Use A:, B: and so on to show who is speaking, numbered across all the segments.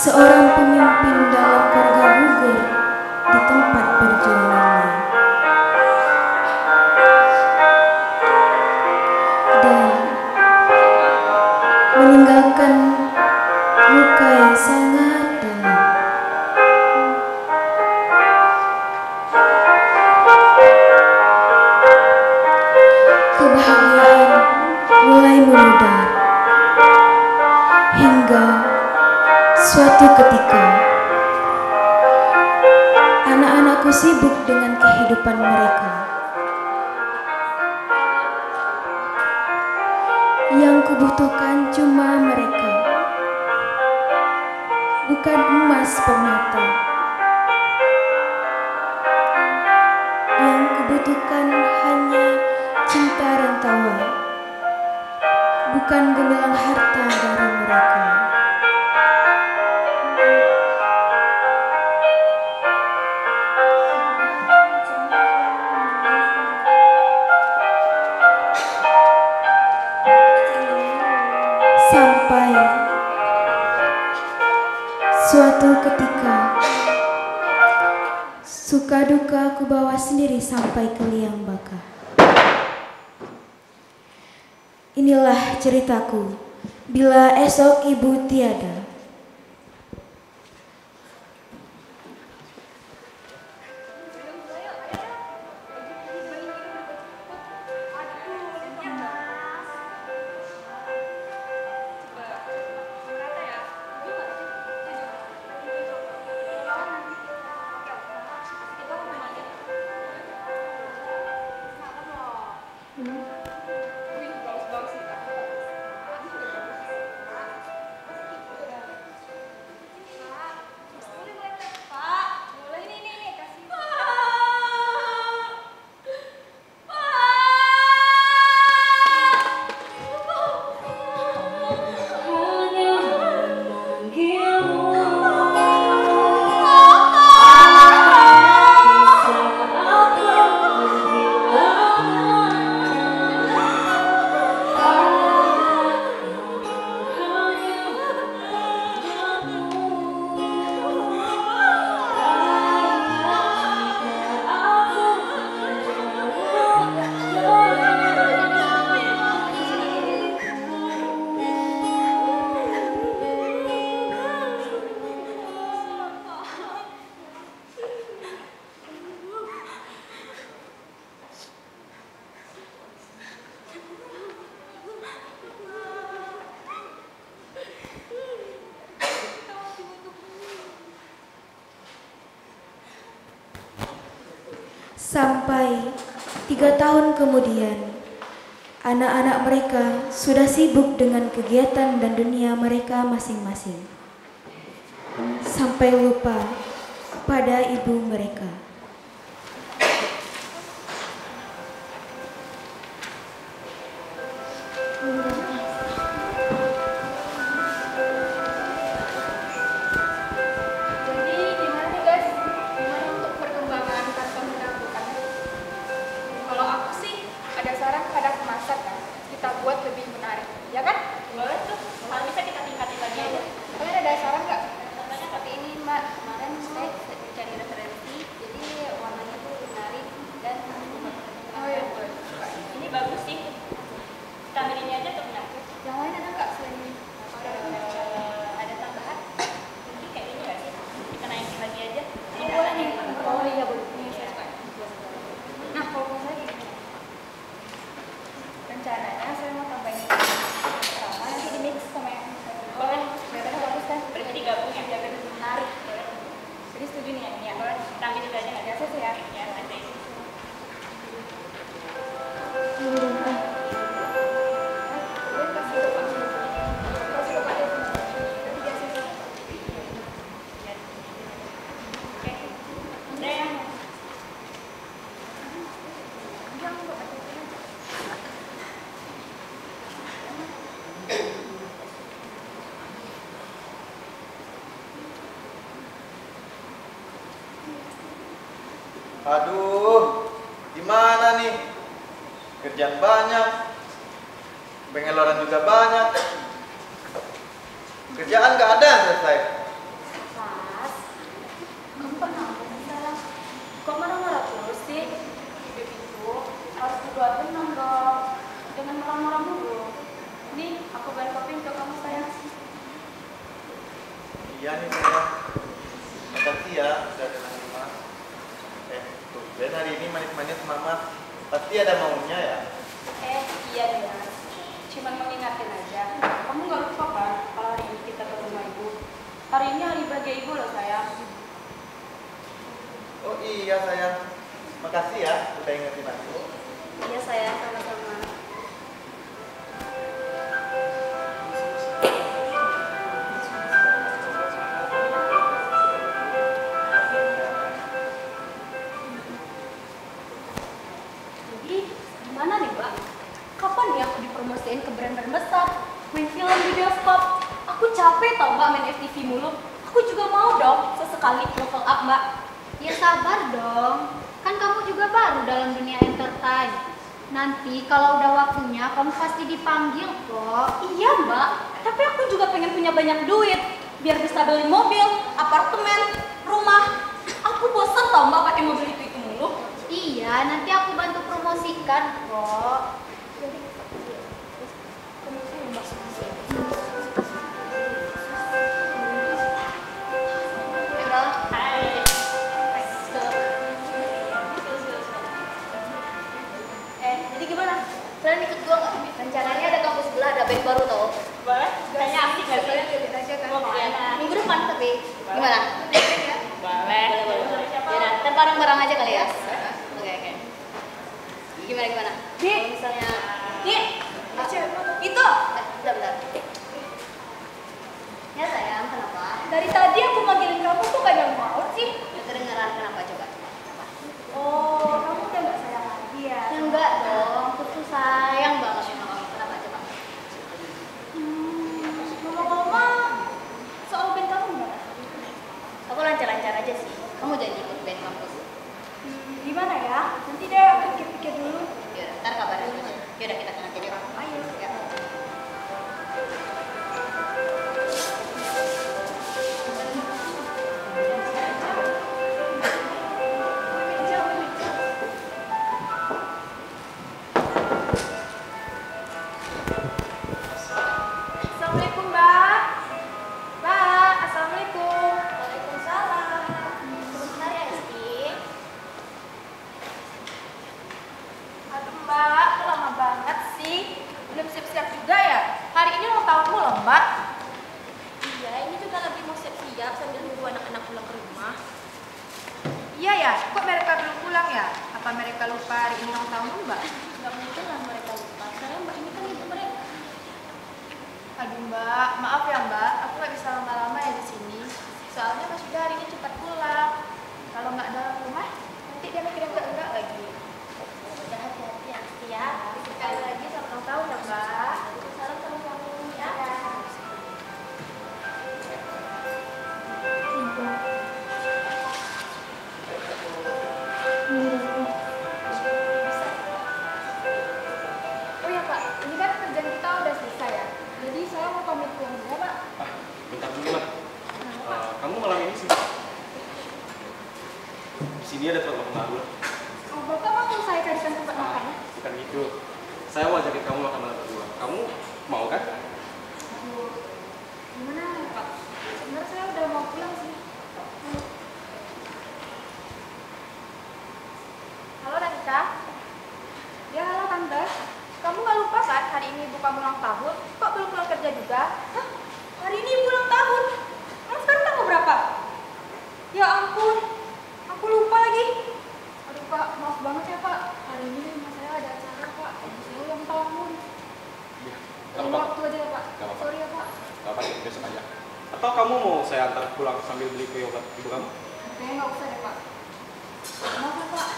A: seorang pemimpin dalam keluarga gugur di tempat perjuangannya, dan meninggalkan luka yang sangat dalam. Kebahagiaan mulai memudar hingga suatu ketika anak-anakku sibuk dengan kehidupan mereka. Yang kubutuhkan cuma mereka, bukan emas permata. Yang kubutuhkan hanya cinta dan tawa, bukan gemilang harta dari mereka. Sampai suatu ketika suka duka ku bawa sendiri sampai ke liang baka. Inilah ceritaku bila esok ibu tiada. Sampai 3 tahun kemudian, anak-anak mereka sudah sibuk dengan kegiatan dan dunia mereka masing-masing, sampai lupa pada ibu mereka.
B: Aduh, gimana nih? Kerjaan banyak, pengeluaran juga banyak. Kerjaan gak ada yang selesai.
C: Kok marah-marah terus sih? Begitu, harus berbuat tenang dong. Jangan marah-marah mulu. Nih, aku beli kopi untuk kamu sayang.
B: Iya nih sayang. Makasih ya udah datang rumah. Dan hari ini manis-manis mama. Pasti ada maunya ya?
C: Iya ya. Cuman mengingatin aja. Kamu nggak lupa kan kalau hari ini kita ke rumah ibu? Hari ini hari bahagia ibu loh sayang.
B: Oh iya sayang. Makasih ya udah ingetin aku.
C: Iya sayang, sama-sama. Jadi gimana nih Mbak? Kapan nih aku dipromosiin ke brand-brand besar? Main film di bioskop? Aku capek tau Mbak main FTV mulu. Aku juga mau dong sesekali level up Mbak.
D: Ya sabar dong, kan kamu juga baru dalam dunia entertain. Nanti kalau udah waktunya kamu pasti dipanggil kok.
C: Iya Mbak, tapi aku juga pengen punya banyak duit biar bisa beli mobil, apartemen, rumah. Aku bosan tau Mbak pakai mobil itu mulu.
D: Iya, nanti aku bantu promosikan kok.
C: Jadi gimana?
D: Kalian ikut gua nggak? Rencananya ada kampus sebelah ada band baru tau.
C: Boleh? Kayaknya asik gak sih?
D: Aja kan.
C: Boleh.
D: Minggu depan tapi gimana?
C: Boleh.
D: Ya udah, ntar bareng-bareng aja kali ya. Oke. Gimana?
C: Di.
D: Kalau misalnya
C: Nih, itu.
D: bentar. Ya sayang, kenapa?
C: Dari tadi aku manggilin kamu tuh gak yang mau sih.
D: Kedengeran kenapa coba?
C: Oh, kamu udah gak sayang lagi ya?
D: Ya enggak dong, aku tuh sayang banget sama kamu. Kenapa coba?
C: Ngomong-ngomong, soal band kamu gimana?
D: Aku lancar-lancar aja sih. Kamu jadi ikut band kampus.
C: Gimana ya? Nanti deh aku pikir-pikir dulu.
D: Yaudah, ntar kabarin aja. Yaudah kita nanti deh.
C: Ayo.
D: Ya.
C: Assalamualaikum Mbak. Mbak, assalamualaikum.
D: Waalaikumsalam. Sebentar ya, Esti.
C: Aduh Mbak, kok lama banget sih? Belum siap-siap juga ya? Hari ini ulang tahunmu loh Mbak.
E: Iya, ini juga lagi mau siap-siap sambil nunggu anak-anak pulang ke rumah.
C: Iya ya, kok mereka belum pulang ya? Apa mereka lupa hari ini ulang tahunmu Mbak?
E: Gak mungkin lah mereka lupa. Soalnya Mbak ini kan ibu mereka.
C: Aduh Mbak, maaf ya Mbak, aku nggak bisa lama-lama ya di sini. Soalnya Mas Yuda hari ini cepat pulang. Kalau nggak dalam rumah, nanti dia mikirnya enggak lagi.
E: Udah hati-hati ya, Asti ya.
C: Sekali lagi selamat ulang tahun ya Mbak.
E: Salam sama kamu ya.
C: Oh ya Pak, ini kan kerjaan kita udah selesai ya. Jadi saya mau pamit pulang dulu ya Pak.
F: Bentar dulu lah. Kamu malam ini sih? Di sini ada tempat makan baru.
C: Oh, Bapak mau saya carikan tempat makan ya?
F: Bukan gitu. Saya mau ajakin kamu makan malam berdua. Kamu mau kan?
C: Aduh, gimana ya Pak? Sebenarnya saya udah mau pulang sih. Halo Danika. Ya halo Tante. Kamu nggak lupa kan hari ini ibu kamu ulang tahun? Kok belum pulang kerja juga? Hah? Hari ini ibu ulang tahun? Emang sekarang tanggal berapa? Ya ampun, aku lupa lagi. Aduh Pak, maaf banget ya Pak. Hari ini rumah saya ada acara Pak. Ibu saya ulang tahun.
F: Iya.
C: Lain waktu aja ya Pak.
F: Gak apa-apa.
C: Sorry ya Pak.
F: Gak apa-apa, besok aja. Atau kamu mau saya antar pulang sambil beli kue buat ibu kamu?
C: Kayaknya nggak usah deh Pak. Maaf ya Pak.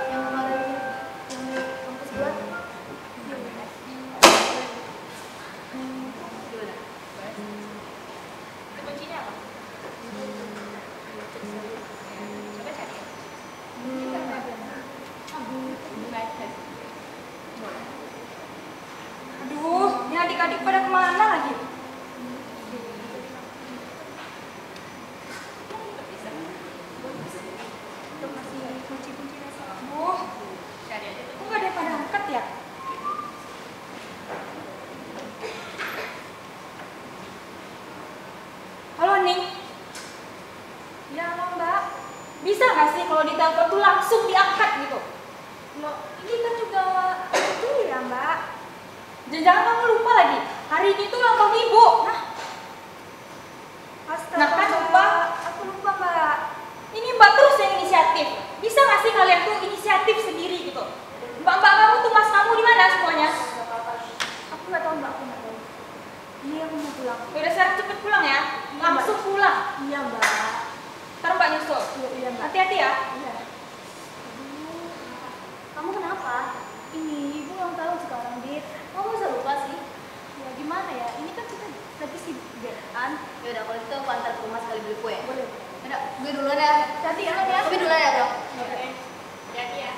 D: Yang kemarin yang kampus buat. Gimana?
C: Ya loh Mbak, bisa nggak sih kalau ditelepon tuh langsung diangkat gitu?
E: Loh, ini kan juga itu ya Mbak.
C: Jangan kamu lupa lagi, hari ini tuh ulang tahun ibu.
E: Astaga,
C: Nah kan lupa.
E: Aku lupa Mbak.
C: Ini Mbak terus yang inisiatif. Bisa nggak sih kalian tuh inisiatif sendiri gitu? Mbak-mbak kamu tuh mas kamu di mana semuanya?
E: Aku nggak tahu Mbak, aku nggak tahu. Ini aku mau pulang.
C: Udah sekarang cepet pulang ya,
E: Iya,
C: langsung pulang.
E: Iya Mbak.
C: Ntar Mbak nyusul.
E: Iya Mbak.
C: Hati-hati ya.
E: Iya.
D: Kamu kenapa?
E: Ini ibu ulang tahun sekarang, Dit.
D: Kamu bisa lupa sih?
E: Ya gimana ya? Ini kan kita lagi sibuk kan?
D: Ya udah kalau gitu aku antar ke rumah sekali beli kue.
E: Boleh.
D: Udah, gue duluan ya.
E: Hati ya.
D: Tapi duluan ya, Bro.
E: Oke.
C: Hati-hati ya.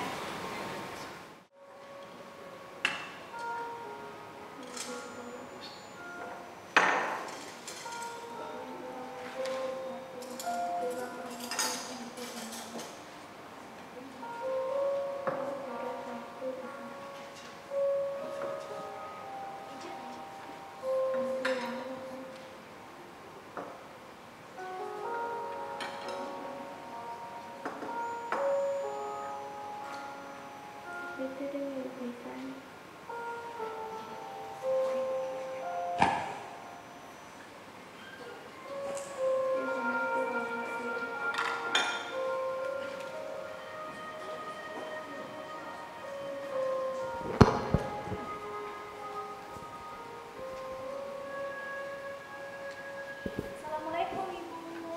E: Assalamualaikum Ibu.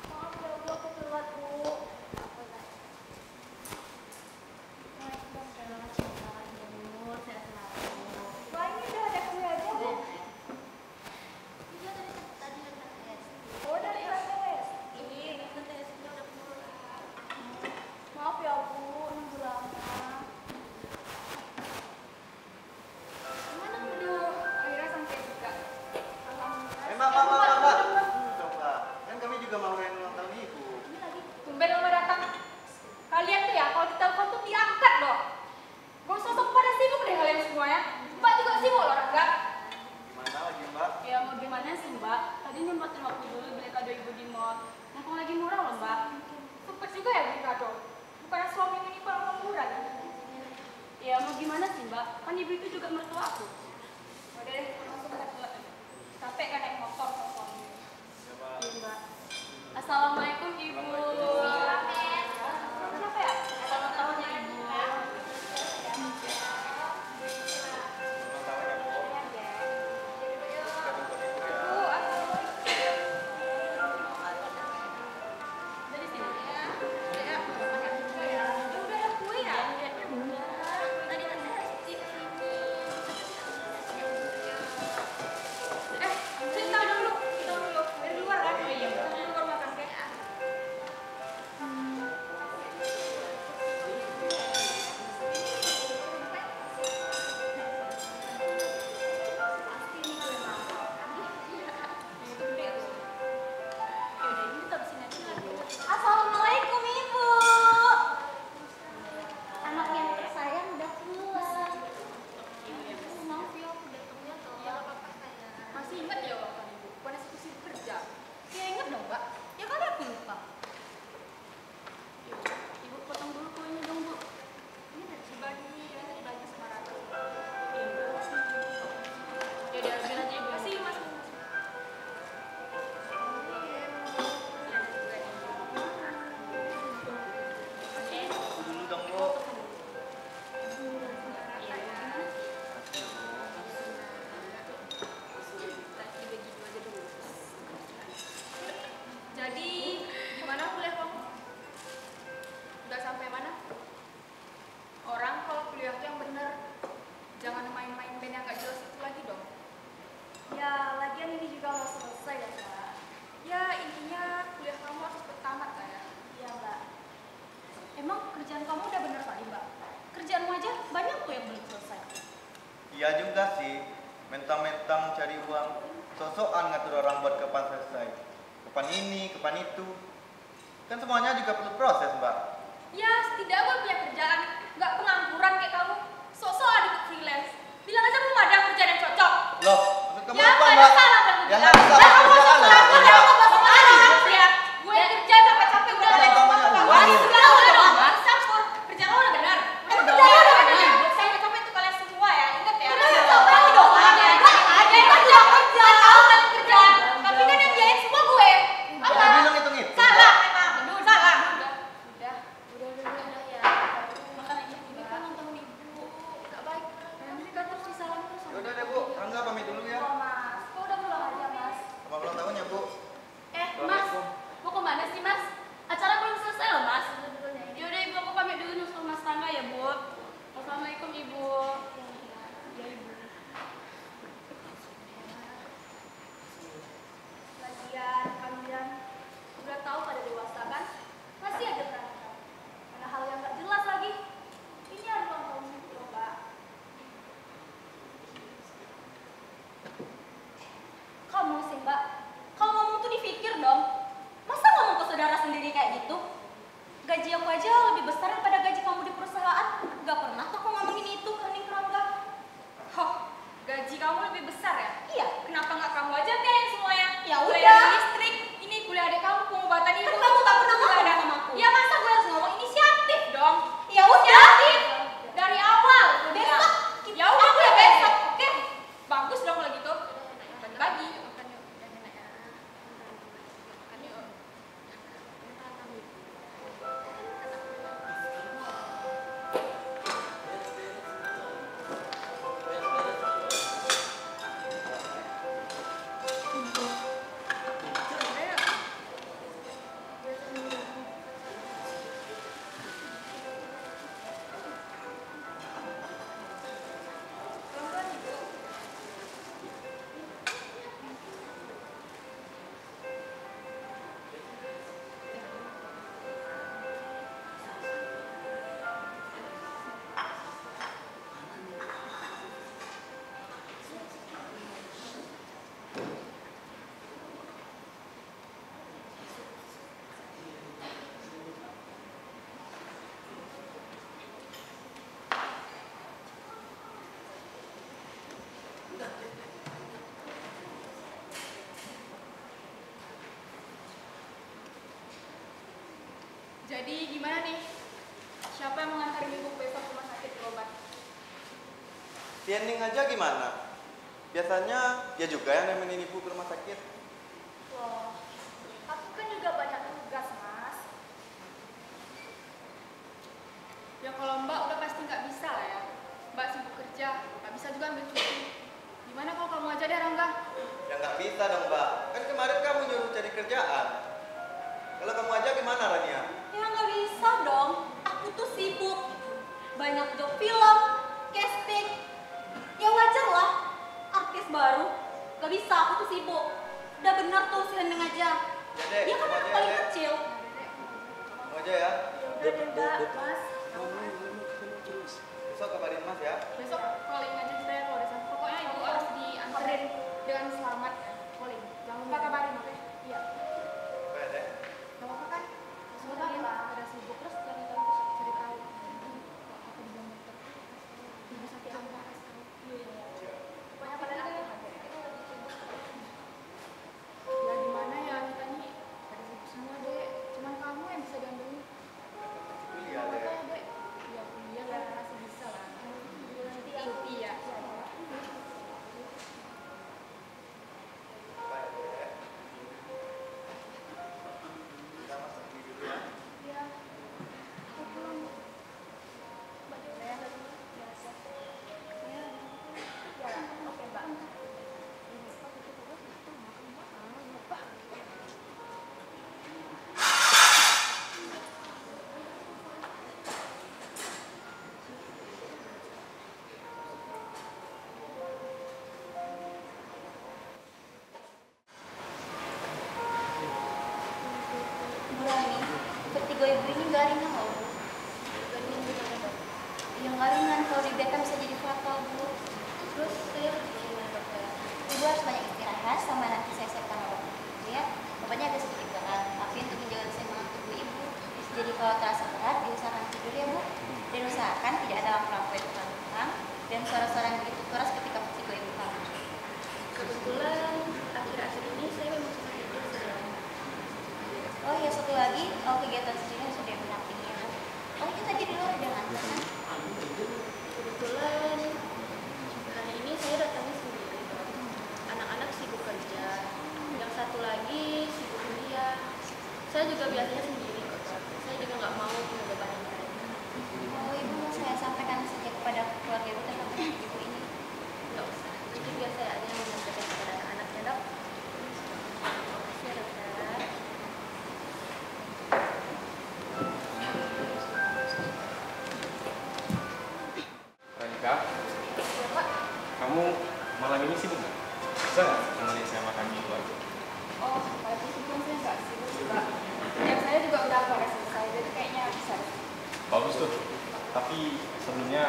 E: Maaf ya Bu, aku telat Bu. Wah, ini udah ada kue aja Bu. Oh, dari kelas. Maaf ya Bu, nunggu lama.
C: Akhirnya sampai juga.
B: Mbak. Coba, kan kami juga mau rayain ulang tahun ibu.
C: Tumben lama datang. Kalian tuh ya, kalau ditelepon tuh diangkat loh. Gak sosok pada sibuk deh kalian semua ya. Mbak juga sibuk loh, Rangga.
B: Gimana lagi Mbak?
C: Ya mau gimana sih Mbak? Tadi nyempetin waktu dulu beli kado ibu di mall. Mumpung lagi murah loh Mbak. Sempet juga ya beli kado. Bukannya suami ini kalau murah kan? Ya mau gimana sih Mbak? Kan ibu itu juga mertua aku. Udah deh, langsung ke capek kan naik motor sama suami. Iya Mbak. Assalamualaikum Ibu. Siapa ya? Selamat tahun ya Ibu. Dari sini ya. Udah ada kue ya? Tadi tante harus di sini. Sini tahu dulu. Tahu dulu. Dari luar kan? Oh iya, tahu dulu baru makan kayak.
D: Assalamualaikum Ibu. Anak yang tersayang udah pulang. Maaf ya, aku datangnya telat.
C: Masih ingat ya waktu ibu? Bukan eksekusi kerja.
D: Ya ingat dong, Mbak. Ya kali aku lupa.
C: Ibu potong dulu kuenya dong Bu. Ini udah dibagi ya, dibagi sama rata. Ya udah ambil aja Ibu. Kasih Mas.
B: Aku dulu dong Bu.
C: Jadi gimana kuliah kamu? Udah sampai mana? Orang kalau kuliah tuh yang bener, jangan main-main band yang gak jelas itu lagi dong.
E: Ya, lagian ini juga mau selesai ya Mbak.
C: Ya intinya kuliah kamu harus tamat lah ya.
E: Iya Mbak.
D: Emang kerjaan kamu udah bener kali, Mbak? Kerjaanmu aja banyak tuh yang belum selesai.
B: Iya juga sih. Mentang-mentang cari uang, sosokan ngatur orang buat kapan selesai. Kapan ini, kapan itu. Kan semuanya juga perlu proses Mbak.
C: Ya setidaknya gue punya kerjaan, nggak pengangguran kayak kamu. Sok-sokan ikut freelance. Bilang aja belum ada kerjaan yang cocok.
B: Loh, maksud kamu
C: Ya
B: apa
C: nggak ada
B: Mbak?
C: salah kan gue
B: Yang
C: bilang.
B: ada salah
C: Lah kamu
B: kerjaan
C: sok-sokan
B: lah.
C: Jadi gimana nih? Siapa yang mengantarin ibu besok ke rumah sakit berobat?
B: Si Ening aja gimana? Biasanya dia juga yang nemenin ibu ke rumah sakit.
C: Loh, aku kan juga banyak tugas, Mas. Ya kalau Mbak udah pasti nggak bisa lah ya. Mbak sibuk kerja, nggak bisa juga ambil cuti. Gimana kalau kamu aja deh, Rangga?
B: Ya nggak bisa dong, Mbak. Kan kemarin kamu nyuruh cari kerjaan. Kalau kamu aja gimana, Rania?
E: Ya nggak bisa dong. Aku tuh sibuk. Banyak job film, casting. Ya wajar lah. Artis baru. Gak bisa, aku tuh sibuk. Udah bener tuh si Heneng aja.
B: Ya deh,
E: Dia kan
B: kamu
E: anak
B: aja
E: paling
B: ya, Dek.
E: kecil.
B: Kamu aja ya.
E: Udah deh Mbak, Mas.
B: Besok kabarin Mas ya.
C: Besok calling aja saya kalau udah sampai. Pokoknya ibu harus diantarin dengan selamat ya. Calling. Jangan lupa kabarin, oke? Iya.
B: Oke, Dek.
C: Gak apa-apa kan? Sebentar ya, ada sibuk terus cari tahu cari tahu. Aku di bawah motor. Ibu sakit apa? Iya. Pokoknya pada aku kita lagi sibuk. Ya gimana ya kita nih pada sibuk semua dek. Cuman kamu yang bisa diambilin.
B: Kuliah,
C: Apa
B: Dek.
C: ya dek? Ya kuliah kan masih bisa lah. Cuti ya.
B: Baik, Dek. Kita masuk dulu ya.
C: Ya. Aku pulang. Mbak juga ya. Biasa. Ya. Ya, oke Mbak.
E: Berani. Vertigo ibu ini gak ringan loh, Bu. Yang gak ringan kalau dibiarkan bisa jadi fatal, Bu. Terus saya harus gimana, dokter? Ibu harus banyak istirahat sama nanti saya siapkan obat. Ya, obatnya agak sedikit berat, tapi untuk menjaga keseimbangan tubuh ibu. Jadi kalau terasa berat, diusahakan tidur ya, Bu. Dan usahakan tidak ada lampu-lampu yang terang dan suara-suara yang begitu keras ketika vertigo ibu hamil. Kebetulan akhir-akhir ini saya memang suka tidur sering. Oh iya, satu lagi, kegiatan sendiri sudah menampingi ya, Bu. Oh itu tadi di luar udah nganter kan?
G: Kebetulan hari ini saya datangnya sendiri. Anak-anak sibuk kerja, yang satu lagi sibuk kuliah. Saya juga biasanya sendiri kok. Saya juga nggak mau membebani mereka.
E: Oh ibu mau saya sampaikan saja kepada keluarga ibu tentang penyakit ibu ini.
G: Nggak usah. Nanti biar saya aja yang menyampaikan kepada anak-anaknya, Dok. Makasih ya, Dokter.
F: Ranika, kamu malam ini sibuk nggak? Bisa nggak temenin saya makan di luar?
C: Oh, pagi sebelum saya nggak sibuk juga. Yang saya juga udah beres selesai, jadi kayaknya bisa.
F: Bagus tuh. Tapi sebelumnya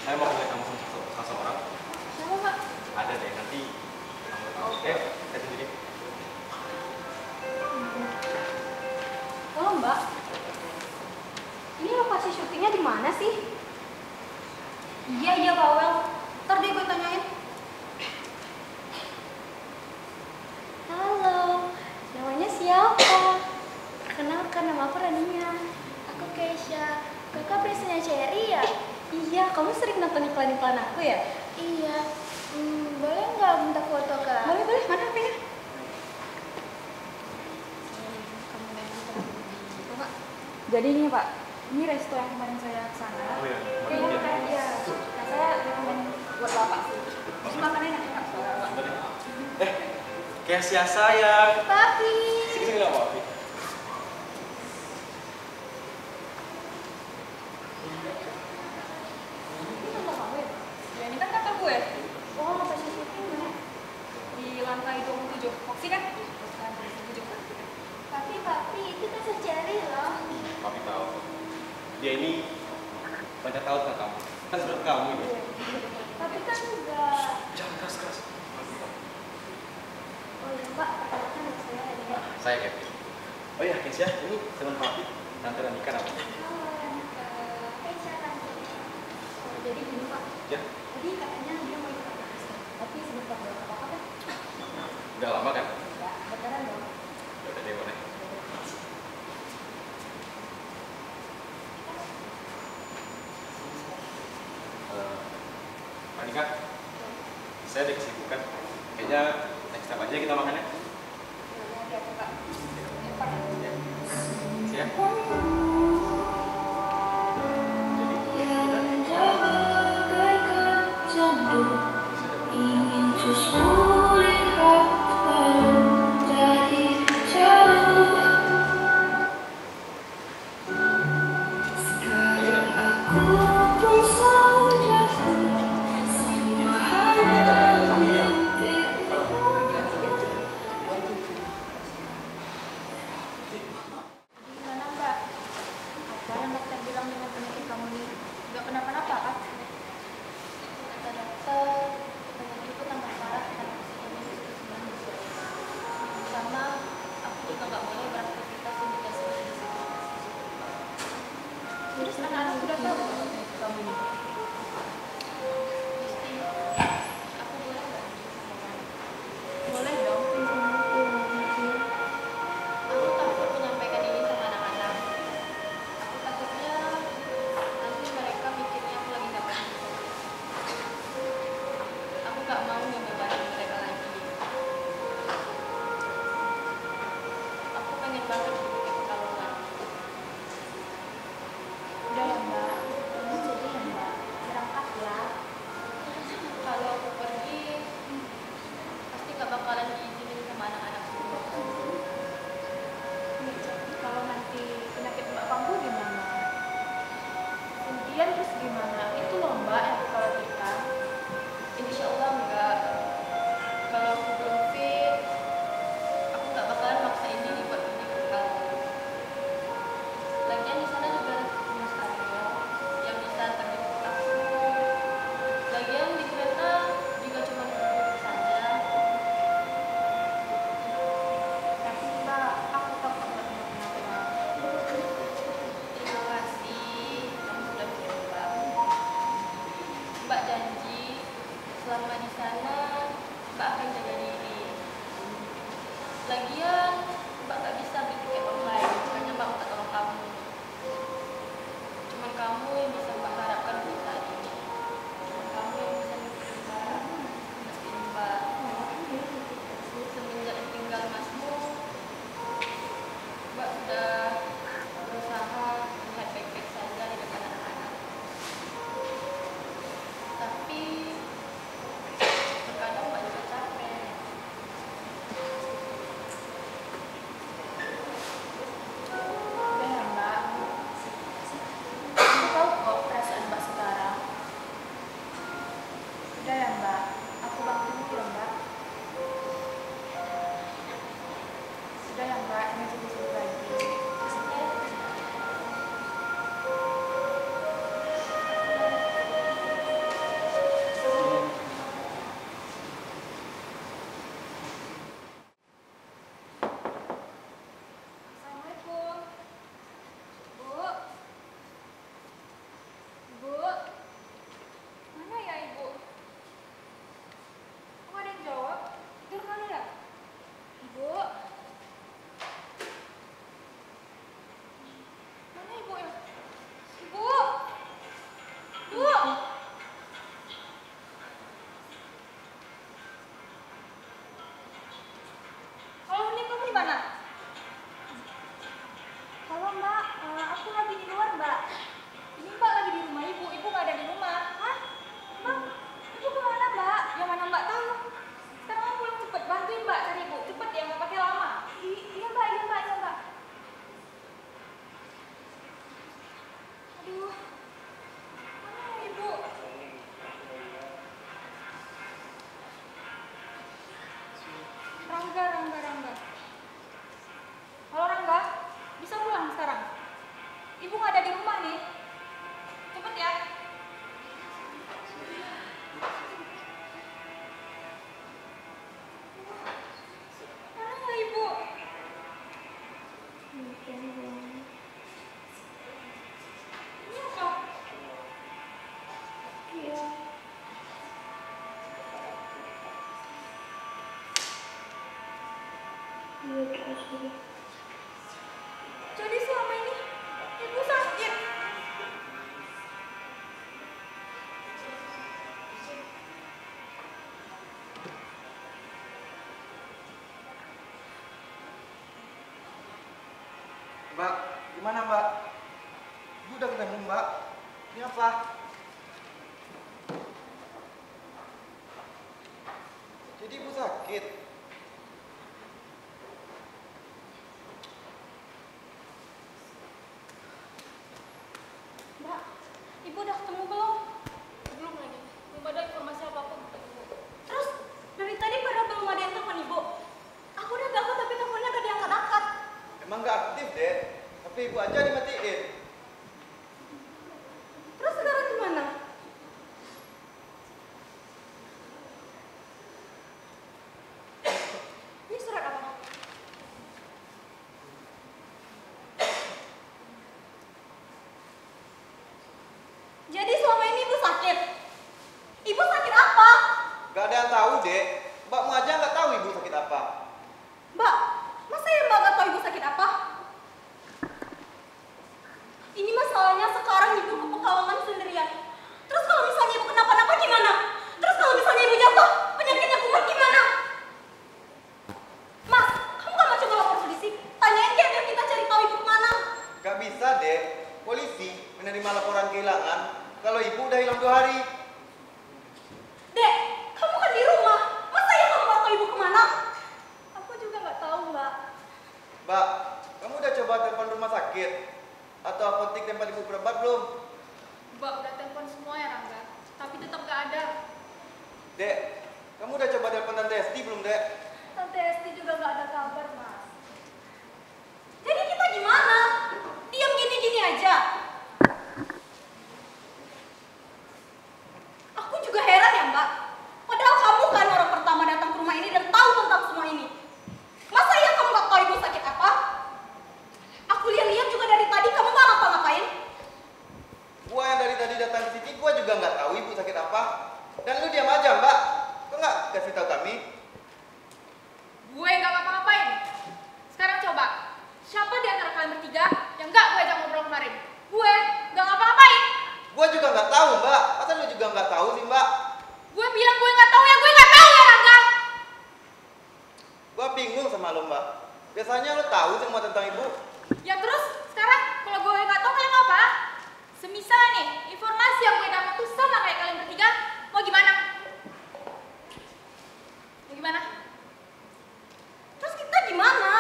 F: saya mau ngeliat kamu sama seseorang.
C: Siapa Mbak?
F: Ada deh, nanti kamu tahu.
C: Oke.
F: Saya tunjukin.
D: Halo Mbak, ini lokasi syutingnya di mana sih?
E: Iya Bawel, ntar deh gue tanyain.
G: Halo, namanya siapa? Kenalkan, nama aku Rania. Aku Keisha. Kakak presenya Cherry ya?
D: Iya, kamu sering nonton iklan-iklan aku ya?
G: Iya. Boleh nggak minta foto kak?
D: Boleh, mana HP-nya?
C: Pak, jadi ini Pak, ini resto yang kemarin saya kesana.
F: Oh iya,
C: Kayaknya
F: makan
C: kan ya, nah saya rekomen buat Bapak sih. Terus makannya enak Pak.
F: Kesia sayang.
G: Papi.
F: Sini nggak Papi?
C: Ini kantor kamu ya? Ya ini kan kantor gue.
G: Oh, lokasi syuting mana?
C: Di lantai 27. Foxy kan? Lantai 27.
G: Papi, itu kan Cherry loh.
F: Papi tahu. Dia ini banyak tahu tentang kamu. Kan sebenarnya kamu ini.
G: Tapi kan enggak.
F: Jangan keras-keras.
G: Oh iya Mbak, perkenalkan nama saya Rania.
F: Saya Kevin. Oh iya, Kesia, ini teman Papi. Tante Ranika namanya.
G: Halo Ranika. Keisha tante.
C: Oh, jadi gini Pak.
F: Ya,
C: Tadi katanya dia mau ikut artis. Tapi sebentar dong, apa-apa kan?
F: udah lama kan?
C: Ya, beneran dong.
F: Udah deh, boleh. Ranika, saya ada kesibukan. Kayaknya next time aja kita makan ya.
C: Oke, Kak.
F: Ya. Siap.
A: Ingin terus melihat lalu dari jauh. Sekarang aku pun saja semua hanya mimpi.
C: Gimana Mbak? Apa yang dokter bilang dengan penyakit kamu ini? Gak kenapa-napa kan?
E: Kata dokter, penyakit itu tambah parah karena oksigennya sudah sembuh. Sama, aku juga nggak boleh beraktivitas yang dikasih medis.
C: Terus anak-anak sudah tahu penyakit kamu ini?
E: Gusti, aku boleh nggak?
C: Boleh dong.
E: Aku takut menyampaikan ini sama anak-anak. Aku takutnya nanti mereka mikirnya aku lagi nggak baik. Aku nggak mau ngebebanin mereka lagi. Aku pengen banget hidup di Pekalongan.
C: Udah ya Mbak, jangan sedih ya Mbak. Berangkat ya.
E: Kalau aku pergi, pasti nggak bakalan diizinin sama anak-anak semua.
C: Kalau nanti penyakit Mbak kambuh gimana? Kemudian terus gimana? Itu loh Mbak yang aku khawatirkan.
E: Insya Allah enggak. Kalau aku belum fit, aku nggak bakalan maksain diri buat pergi ke Pekalongan. Lagian di sana juga ada Mas Ariel yang bisa antar jemput aku. Lagian di kereta juga cuma duduk saja.
C: Tapi Mbak, aku takut Mbak kenapa-napa.
E: Terima kasih, kamu sudah berubah. Mbak janji selama di sana Mbak akan jaga diri. Lagian Mbak gak bisa beli tiket online, makanya Mbak minta tolong kamu. Cuman kamu yang bisa Mbak harapkan untuk saat ini. Cuman kamu yang bisa ngertiin Mbak, ngertiin Mbak. Semenjak ditinggal Masmu, Mbak sudah berusaha terlihat baik-baik saja di depan anak-anak. Tapi terkadang Mbak juga capek.
C: Udah ya Mbak. Aku tahu kok perasaan Mbak sekarang. Udah ya Mbak, aku bantuin ya Mbak. Udah ya Mbak, jangan sedih-sedih lagi. Assalamualaikum. Bu. Bu. Mana ya Ibu? Kok ada yang jawab? Tidur kali ya? Ibu. Mana Ibu ya? Ibu. Bu. Halo, ini kamu di mana? Halo Mbak, aku lagi di luar Mbak. Ini Mbak lagi di rumah Ibu, Ibu nggak ada di rumah. Hah? Mbak, Ibu kemana Mbak? Yang mana Mbak tahu? Sekarang aku pulang cepet, bantuin Mbak cari Ibu, cepet ya, nggak pakai lama. Iya Mbak, iya Mbak, iya Mbak. Aduh, mana ya Ibu? Rangga. Halo Rangga, bisa pulang sekarang? Ibu nggak ada di rumah nih. Cepet ya. Mana ya Ibu? Ini apa? Iya. Jadi selama ini Ibu sakit.
B: Mbak, gimana Mbak? Ibu udah ketemu Mbak? Ini apa? Jadi ibu sakit?
C: Mbak, ibu udah ketemu belum?
G: Belum lagi. Belum ada informasi apapun tentang ibu.
C: Terus dari tadi pada belum ada yang telepon ibu. Aku udah telepon tapi teleponnya gak diangkat-angkat.
B: Emang nggak aktif deh, tapi ibu aja dimatiin.
C: Terus sekarang gimana? Ini surat apa? Jadi selama ini ibu sakit? Ibu sakit apa?
B: Gak ada yang tahu deh. Mbakmu aja nggak tahu ibu sakit apa.
C: Mbak, masa ya Mbak gak tahu ibu sakit apa? Ini masalahnya sekarang ibu ke Pekalongan sendirian. Terus kalau misalnya ibu kenapa-napa gimana? Terus kalau misalnya ibu jatuh, penyakitnya kumat gimana? Mas, kamu gak mau coba lapor polisi? Tanyain dia biar kita cari tahu ibu kemana.
B: Gak bisa deh. Polisi menerima laporan kehilangan kalau ibu udah hilang 2 hari.
C: Dek, kamu kan di rumah. Masa ya kamu gak tahu ibu kemana? Aku juga gak tahu, Mbak.
B: Mbak, kamu udah coba telepon rumah sakit? Atau apotek tempat ibu berobat belum?
G: Mbak udah telepon semua ya Rangga, tapi tetap gak ada.
B: Dek, kamu udah coba telepon Tante Esti belum, Dek?
C: Tante Esti juga gak ada kabar, Mas. Jadi kita gimana? Diam gini-gini aja? Aku juga heran ya, Mbak. Padahal kamu kan orang pertama datang ke rumah ini dan tahu tentang semua ini. Masa ya kamu gak tahu ibu sakit apa? Aku lihat-lihat juga dari tadi kamu gak ngapa-ngapain.
B: Gua yang dari tadi datang ke sini, gua juga nggak tahu ibu sakit apa. Dan lu diam aja, Mbak. Kok nggak kasih tahu kami?
G: Gue gak ngapa-ngapain. Sekarang coba, siapa di antara kalian bertiga yang gak gue ajak ngobrol kemarin? Gue gak ngapa-ngapain.
B: Gua juga nggak tahu, Mbak. Masa lu juga nggak tahu sih, Mbak?
G: Gue bilang gue gak tahu ya gue gak tahu ya Rangga.
B: Gua bingung sama lu, Mbak. Biasanya lu tahu semua tentang ibu.
G: Ya terus sekarang kalau gue gak tahu kalian mau apa? Semisal nih, informasi yang gue dapat tuh sama kayak kalian bertiga, mau gimana? Mau gimana?
C: Terus kita gimana?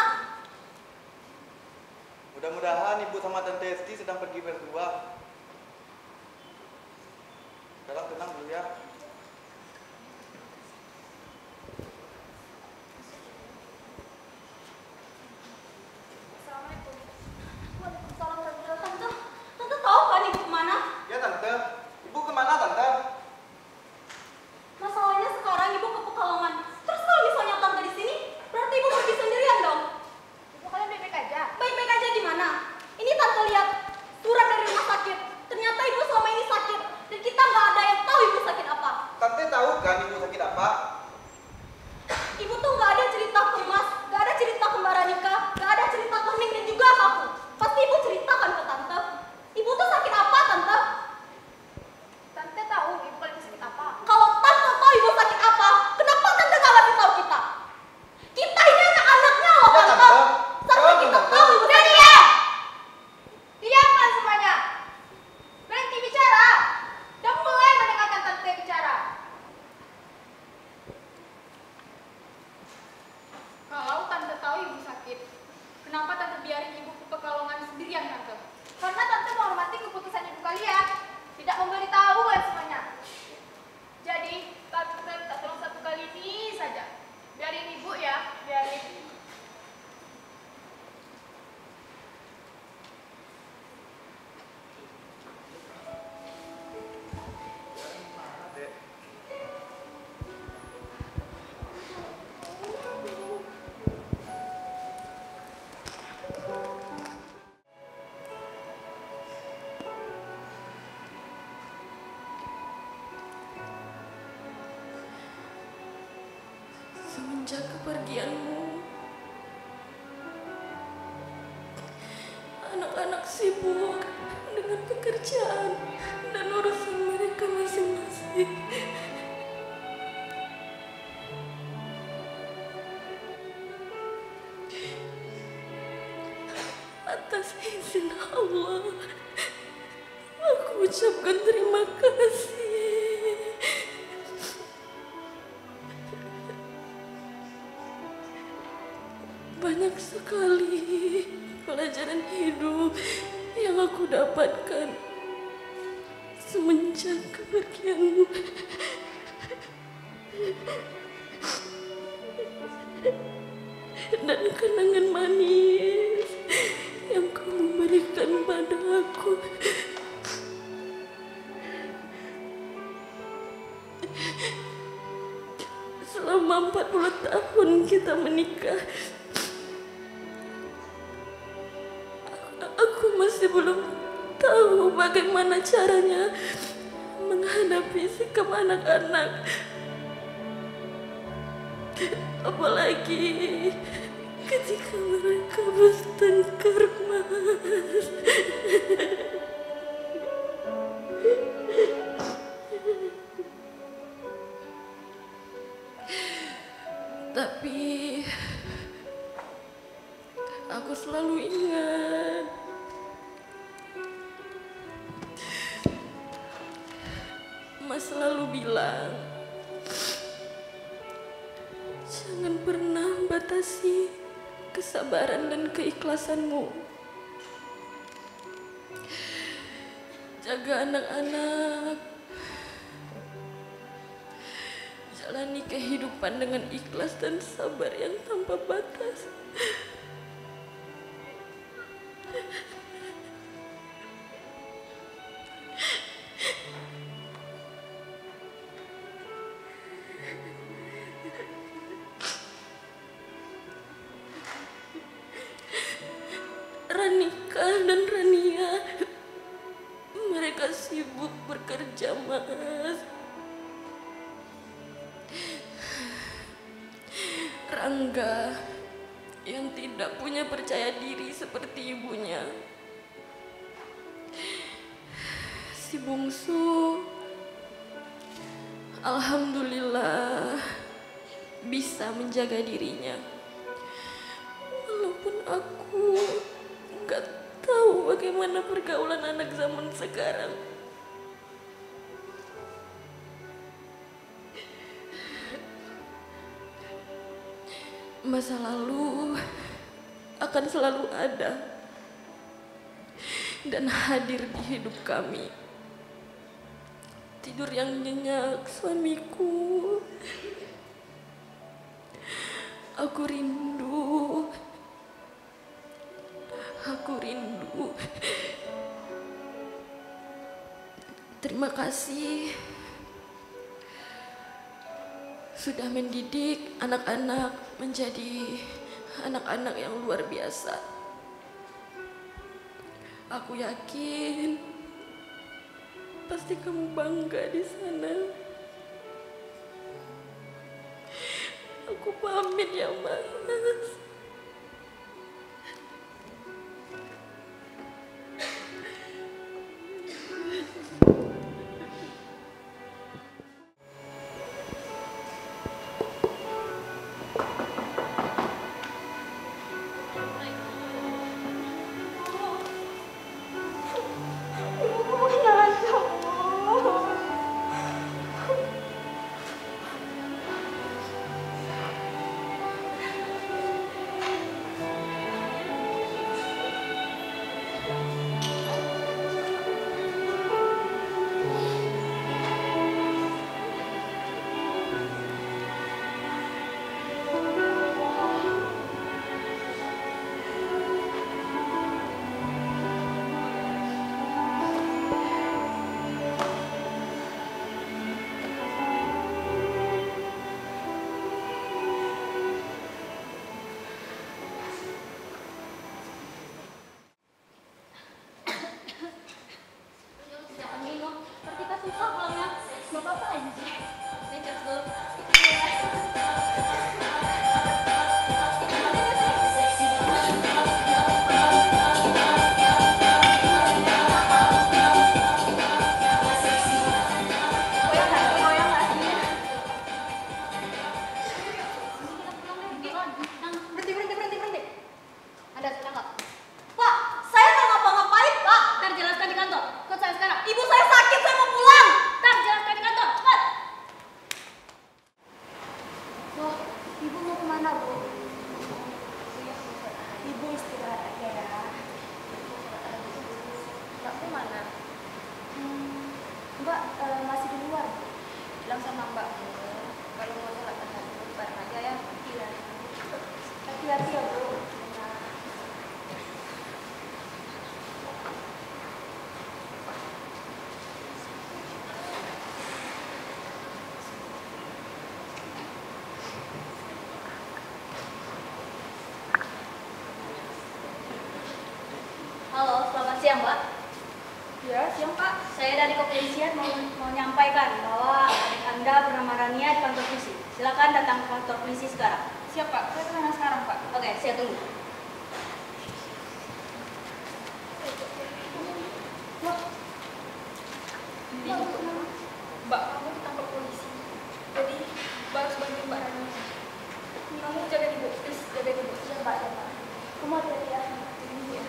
B: Mudah-mudahan ibu sama Tante Esti sedang pergi berdua. Sekarang tenang dulu ya.
G: Assalamualaikum.
C: Waalaikumsalam warahmatullahi wabarakatuh. Tante tahu kan ibu kemana?
B: Ya, Tante. Ibu kemana, Tante?
C: Masalahnya sekarang ibu ke Pekalongan. Terus kalau misalnya tante di sini, berarti ibu pergi sendirian dong.
G: Ibu kalian baik-baik aja?
C: Baik-baik aja di mana? Ini tante lihat surat dari rumah sakit. Ternyata ibu selama ini sakit dan kita nggak ada yang tahu ibu sakit apa.
B: Tante tahu kan ibu sakit apa?
C: Ibu tuh nggak ada cerita ke Mas, nggak ada cerita ke Mbak Ranika, nggak ada cerita ke Ning dan juga ke aku. Pasti ibu ceritakan ke tante. Ibu tuh sakit apa, tante?
G: Tante tahu ibu kalian sakit apa?
C: Kalau tante tahu ibu sakit apa, kenapa tante nggak kasih tahu kita? Kita ini anak-anaknya loh,
B: Ya,
C: tante.
B: Tante.
C: Sampai
B: Jawab,
C: kita
B: Tante.
C: tahu ibu
G: Udah
C: sakit
G: diam!
C: apa.
G: Diamkan semuanya! Berhenti bicara! Dan mulai mendengarkan tante bicara. Kalau tante tahu ibu sakit, kenapa tante biarin ibu ke Pekalongan sendirian, tante? Karena tante menghormati keputusan ibu kalian, tidak memberitahu kalian semuanya. Jadi, tante minta tolong satu kali ini saja. Biarin ibu ya, biarin.
B: Dek.
A: Semenjak kepergianmu, anak-anak sibuk dengan pekerjaan dan urusan mereka masing-masing.
G: Atas izin Allah, aku ucapkan terima kasih. Banyak sekali pelajaran hidup yang aku dapatkan semenjak kepergianmu. Dan kenangan manis yang kamu berikan pada aku. Selama 40 tahun kita menikah, aku masih belum tahu bagaimana caranya menghadapi sikap anak-anak. Apalagi ketika mereka bertengkar, Mas. Tapi aku selalu ingat Mas selalu bilang, jangan pernah batasi kesabaran dan keikhlasanmu. Jaga anak-anak. Jalani kehidupan dengan ikhlas dan sabar yang tanpa batas. Ranika dan Rania, mereka sibuk bekerja, Mas. Rangga yang tidak punya percaya diri seperti ibunya. Si bungsu, alhamdulillah bisa menjaga dirinya. Walaupun aku nggak tahu bagaimana pergaulan anak zaman sekarang. Masa lalu akan selalu ada dan hadir di hidup kami. Tidur yang nyenyak suamiku. Aku rindu. Aku rindu. Terima kasih sudah mendidik anak-anak menjadi anak-anak yang luar biasa. Aku yakin pasti kamu bangga di sana. Aku pamit ya, Mas.
C: Ibu istirahat aja ya.
G: Mbakku mana?
C: Mbak masih di luar.
G: Bilang sama mbakmu kalau mau sholat tahajud bareng aja ya.
C: Iya. Hati-hati ya Bu.
E: Halo, selamat siang, Mbak.
C: Ya, siang Pak.
E: Saya dari kepolisian mau nyampaikan bahwa adik Anda bernama Rania di kantor polisi. Silakan datang ke kantor polisi sekarang.
C: Siap Pak, saya kesana sekarang Pak.
E: Oke, saya tunggu.
C: Mbak, kamu ditangkap polisi. Jadi, Mbak harus bantu Mbak Rani. Kamu jaga ibu, please jaga ibu. Siap Pak, ya Pak. Kamu hati-hati ya. Iya.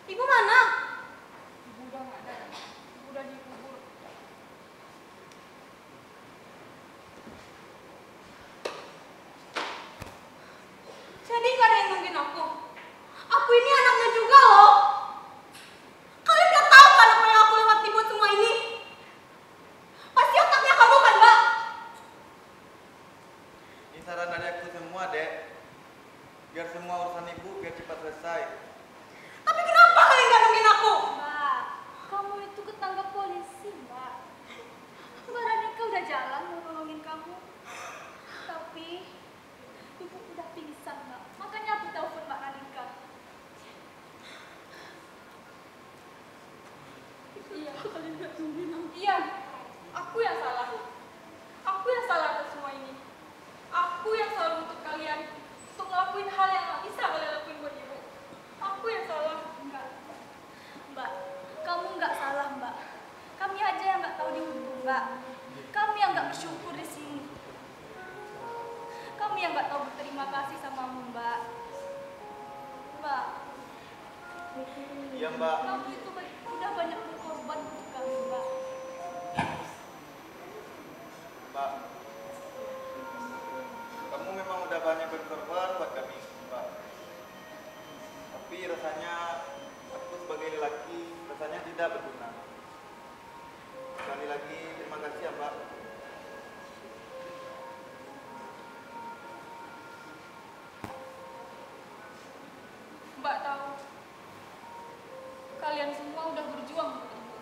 E: Ibu mana?
C: Ibu udah nggak ada. Ibu udah dikubur.
E: Jadi nggak ada yang nungguin aku. Aku ini anaknya juga loh. Kalian nggak tahu kan apa yang aku lewati buat semua ini? Pasti otaknya kamu kan, Mbak?
B: Ini saran dari aku semua, Dek. Biar semua urusan ibu biar cepat selesai.
E: Tapi kenapa kalian nggak nungguin aku?
D: Mbak, kamu itu ketangkap polisi, Mbak. Mbak Ranika udah jalan mau nolongin kamu. Tapi ibu udah pingsan, Mbak. Makanya aku telepon Mbak Ranika.
C: Iya, kalian nggak nungguin aku. Iya, aku yang salah. Aku yang salah atas semua ini. Aku yang salah untuk kalian. Untuk ngelakuin hal yang nggak bisa kalian lakuin buat ibu. Aku yang salah.
D: Enggak. Mbak, kamu nggak salah, Mbak. Kami aja yang nggak tahu dihukum, Mbak. Kami yang nggak bersyukur di sini. Kami yang nggak tahu berterima kasih samamu, Mbak. Mbak,
B: Iya, Mbak.
D: kamu itu udah banyak berkorban untuk kami, Mbak.
B: Mbak. Kamu memang udah banyak berkorban buat kami, Mbak. Tapi rasanya aku sebagai lelaki rasanya tidak berguna. Sekali lagi terima kasih ya, Mbak.
C: Mbak tahu, kalian semua udah berjuang buat ibu.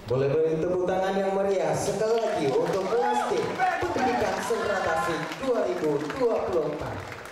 H: Boleh beri tepuk tangan yang meriah sekali lagi untuk kelas D Pendidikan Sentra Tasik 2024.